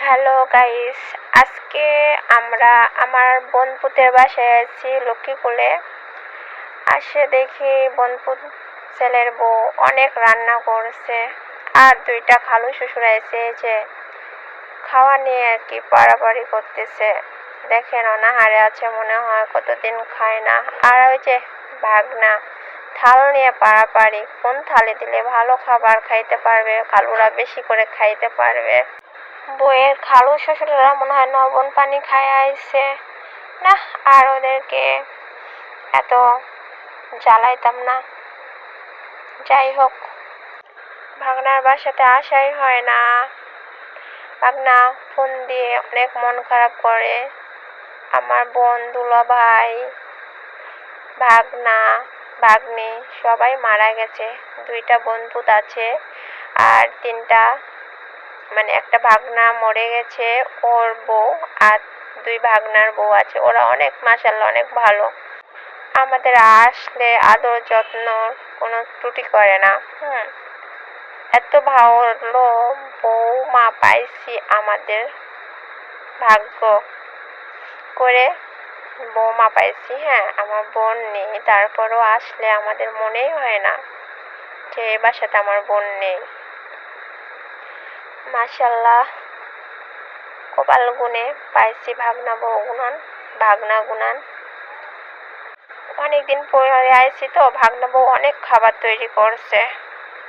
Hello guys, আজকে আমরা আমার বোনপুতের বাসায় আছি লক্ষ্মীপুলে। আসে দেখি বোনপুত ছেলের বউ অনেক রান্না করছে, আর দুইটা খালু শ্বশুর আছে যে খাওয়া নিয়ে আর কি পাড়াপাড়ি করতেছে। দেখেন অনাহারে আছে মনে হয়, কতদিন খায় না। আর ওই যে ভাগনা থাল নিয়ে পাড়াপাড়ি, কোন থালে দিলে ভালো খাবার খাইতে পারবে, খালুরা বেশি করে খাইতে পারবে। বউয়ের খালু শ্বশুরেরা মনে হয় লবণ পানি খায় আইছে না, আর ওদেরকে এত জ্বালাইতাম না। যাই হোক, ভাগনার বাসাতে আসাই হয় না। ভাগনা ফোন দিয়ে অনেক মন খারাপ করে। আমার বোন, দুলা ভাই, ভাগনা, ভাগ্নি সবাই মারা গেছে। দুইটা বোনপুত আছে আর তিনটা, মানে একটা ভাগনা মরে গেছে, ওর বউ, আর দুই ভাগনার বউ আছে। ওরা অনেক মাশাআল্লাহ অনেক ভালো, আমাদের আসলে আদর যত্ন কোনো ত্রুটি করে না। এত ভালো বৌমা পাইছি, আমাদের ভাগ্য করে বৌমা পাইছি। হ্যাঁ, আমার বোন নেই, তারপরও আসলে আমাদের মনেই হয় না যে এই বাসাতে আমার বোন নেই। মাশাআল্লাহ, কপাল গুনে পাইছি ভাগনা বউ গুনান, ভাগনা গুনান। অনেকদিন পরে আইছি তো, ভাগনা বউ অনেক খাবার তৈরি করছে।